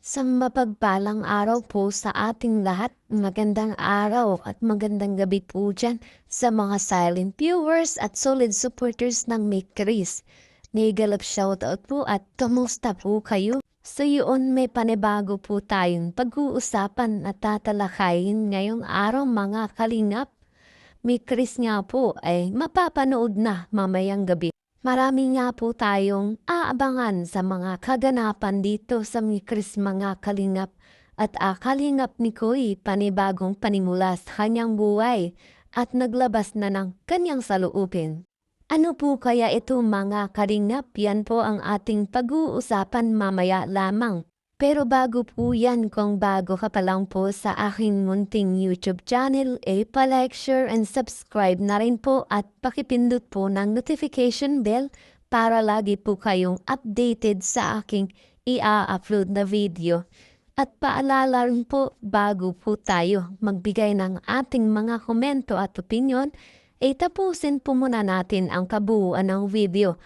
Sa mapagpalang araw po sa ating lahat, magandang araw at magandang gabi po dyan sa mga silent viewers at solid supporters ng Make Chris. Nigalap shoutout po at kamusta po kayo? Sa iyon may panibago po tayong pag-uusapan at tatalakayin ngayong araw mga kalingap. May Chris nga po ay mapapanood na mamayang gabi. Marami nga po tayong aabangan sa mga kaganapan dito sa Mikris mga kalingap at kalingap ni Koy panibagong panimula sa kanyang buhay at naglabas na ng kanyang saloobin. Ano po kaya ito mga kalingap? Yan po ang ating pag-uusapan mamaya lamang. Pero bago po yan, kung bago ka pa lang po sa aking munting YouTube channel, pa-like, share, and subscribe na rin po at pakipindot po ng notification bell para lagi po kayong updated sa aking i-upload na video. At paalala rin po, bago po tayo magbigay ng ating mga komento at opinion, tapusin po muna natin ang kabuuan ng video.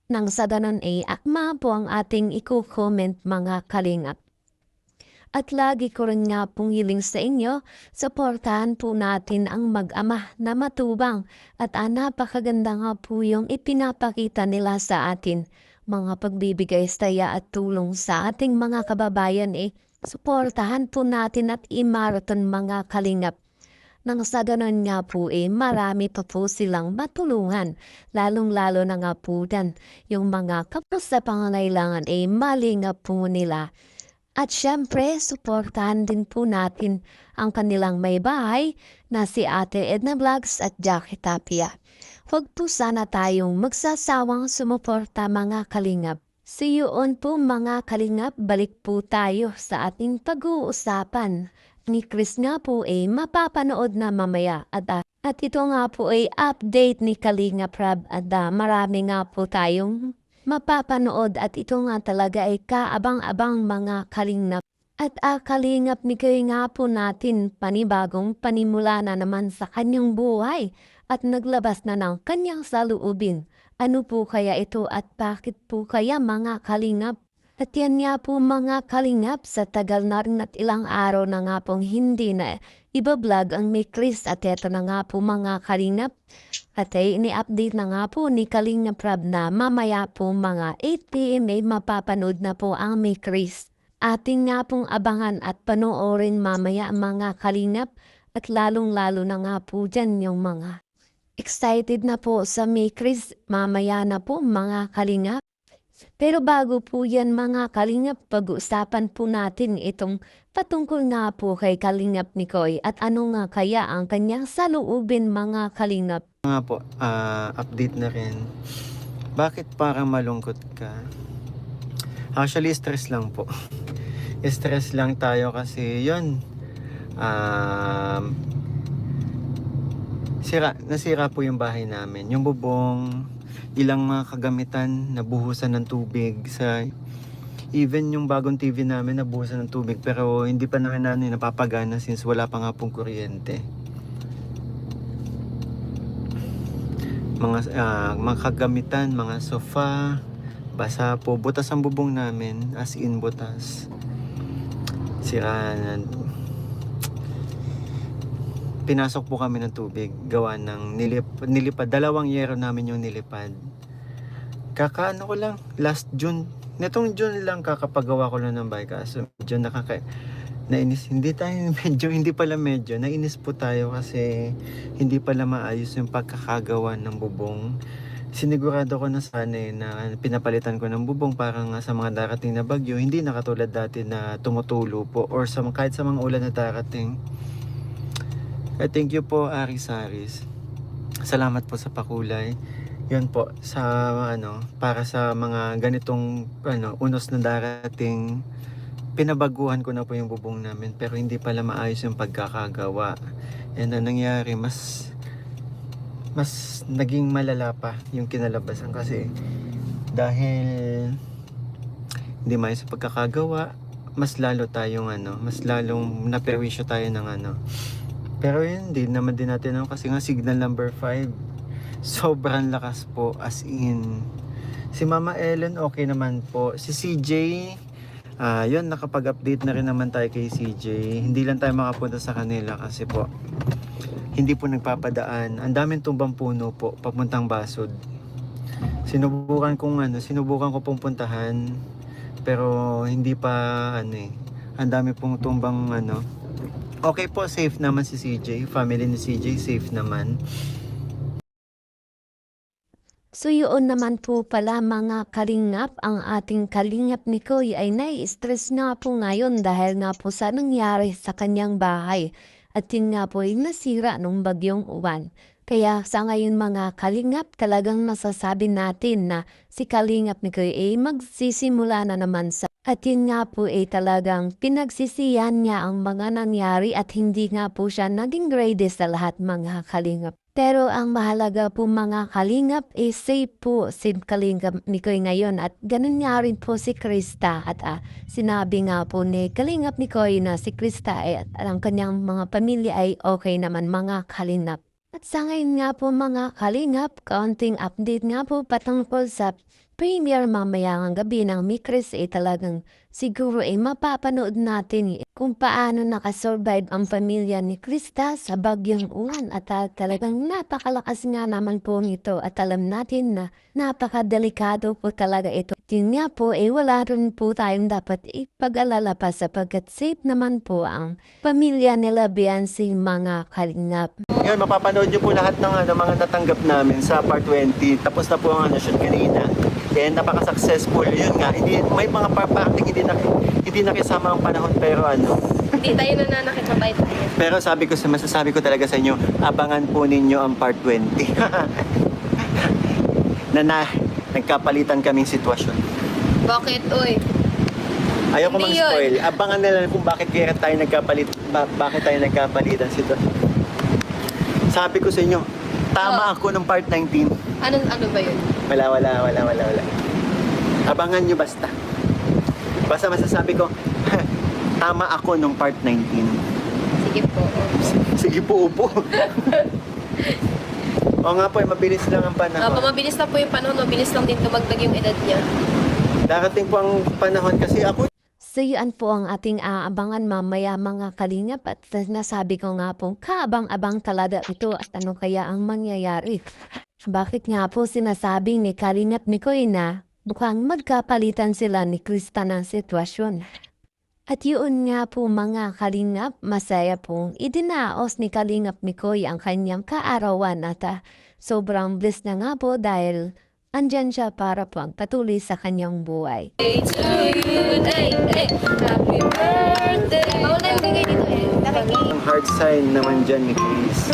Nang sa ganon akma po ang ating i-comment mga kalingap. At lagi ko rin nga pong hiling sa inyo, suportahan po natin ang mag-ama na matubang at napakaganda nga po yung ipinapakita nila sa atin. Mga pagbibigay saya at tulong sa ating mga kababayan suportahan po natin at imaraton mga kalingap. Nang sa ganon nga po marami pa po silang matulungan, lalong-lalo na nga po dan yung mga kapos sa pangangailangan mali nga po nila. At syempre, suportahan din po natin ang kanilang may bahay na si Ate Edna Vlogs at Jackie Tapia. Huwag po sana tayong magsasawang sumuporta mga kalingap. See you on po mga kalingap, balik po tayo sa ating pag-uusapan. Ni Chris nga po mapapanood na mamaya at ito nga po update ni Kalinga Prab at marami nga po tayong mapapanood at ito nga talaga kaabang-abang mga kalingap. At kalingap ni kayo nga po natin panibagong panimula na naman sa kanyang buhay at naglabas na ng kanyang saloobin. Ano po kaya ito at bakit po kaya mga kalingap? At yan nga po mga kalingap, sa tagal na rin at ilang araw na nga pong hindi na iba-vlog ang may Chris at eto na nga po mga kalingap. At ini-update na nga po ni Kalingap Rab na mamaya po mga 8 p.m. mapapanood na po ang may Chris. Ating nga pong abangan at panoorin mamaya mga kalingap at lalong-lalo na nga po dyan yung mga excited na po sa may Chris mamaya na po mga kalingap. Pero bago po yan mga kalingap, pag-uusapan po natin itong patungkol nga po kay Kalingap Nikoy at ano nga kaya ang kanyang saloobin mga kalingap. Nga po, update na rin. Bakit parang malungkot ka? Actually, stress lang po. Stress lang tayo kasi yun. Nasira po yung bahay namin. Yung bubong, ilang mga kagamitan nabuhusan ng tubig even yung bagong TV namin nabuhusan ng tubig pero hindi pa naman napapagana since wala pa nga pong kuryente. Mga kagamitan, mga sofa, basa po, butas ang bubong namin, as in butas. Sira na. Pinasok po kami ng tubig gawa ng nilipad. 2 yero namin yung nilipad. Kakaano ko lang last June, netong June lang kakapagawa ko lang ng bahay kaso medyo nainis. Medyo nainis po tayo kasi hindi pala maayos yung pagkakagawa ng bubong. Sinigurado ko na sana na pinapalitan ko ng bubong para nga sa mga darating na bagyo hindi na katulad dati na tumutulo po or kahit sa mga ulan na darating. Thank you po Aris. Salamat po sa pakulay. Yun po sa para sa mga ganitong unos na darating, pinabaguhan ko na po yung bubong namin pero hindi pala maayos yung pagkakagawa. And nangyari mas naging malala pa yung kinalabasan kasi dahil hindi maayos yung pagkakagawa, mas lalo tayong mas lalong naperwisyo tayo ng pero yun, hindi naman din natin kasi nga signal number 5 sobrang lakas po, as in. Si Mama Ellen okay naman po. Si CJ Yun, nakapag-update na rin naman tayo kay CJ. Hindi lang tayo makapunta sa kanila kasi po hindi po nagpapadaan. Ang daming tumbang puno po papuntang Basod. Sinubukan ko pong puntahan pero hindi pa ang dami pong tumbang Okay po, safe naman si CJ. Family ni CJ safe naman. So yun naman po pala mga kalingap, ang ating kalingap ni Koy ay nai-stress nga po ngayon dahil nga po sa nangyari sa kanyang bahay. At yun nga po ay nasira nung bagyong uwan. Kaya sa ngayon mga kalingap, talagang masasabi natin na si kalingap ni Koy ay magsisimula na naman sa. At yun nga po ay talagang pinagsisiyan niya ang mga nangyari at hindi nga po siya naging ready sa lahat mga kalingap. Pero ang mahalaga po mga kalingap is safe po si kalingap ni Koy ngayon at ganun nga rin po si Krista at sinabi nga po ni kalingap ni Koy na si Krista ay at ang kanyang mga pamilya ay okay naman mga kalingap. At sa ngayon nga po mga kalingap, kaunting update nga po patungkol sa premiere mamaya ng gabi ng Mikris ay talagang siguro ay mapapanood natin kung paano nakasurvive ang pamilya ni Krista sa bagyong uwan at talagang napakalakas nga naman po nito at alam natin na napakadelikado po talaga ito. Yun nga po wala rin po tayong dapat ipag-alala pa sapagkat safe naman po ang pamilya nila Beyonce mga kalingap. Ngayon, mapapanood nyo po lahat ng mga natanggap namin sa part 20. Tapos na po ang shoot kanina. And napaka-successful. Yun nga, may mga parting hindi nakisama ang panahon pero Hindi tayo nananakit, mabait tayo. Pero masasabi ko talaga sa inyo, abangan po ninyo ang part 20. Nagkapalitan kaming sitwasyon. Bakit, oy? Ayoko Hindi mag-spoil. Abangan nila kung bakit tayo nagkapalitan sitwasyon. Sabi ko sa inyo, tama ako ng part 19. Ano ba yun? Wala. Abangan nyo basta. Basta masasabi ko, tama ako nung part 19. Sige po. Sige po, upo. Oo nga po, mabilis lang ang panahon. Mabilis na po yung panahon, mabilis lang din tumagtag yung edad niya. Darating po ang panahon kasi ako. So yan po ang ating aabangan mamaya mga kalingap at nasabi ko nga po kaabang-abang talaga ito at ano kaya ang mangyayari. Bakit nga po sinasabi ni kalingap ni Koy na mukhang magkapalitan sila ni Krista ng sitwasyon. At yun nga po mga kalingap, masaya pong idinaos ni kalingap ni Koy ang kanyang kaarawan at sobrang bliss na nga po dahil andyan siya para po ang patuloy sa kanyang buhay. Hey to you, hey, happy birthday. Paula yung bigay dito Ang heart sign naman dyan ni Chris.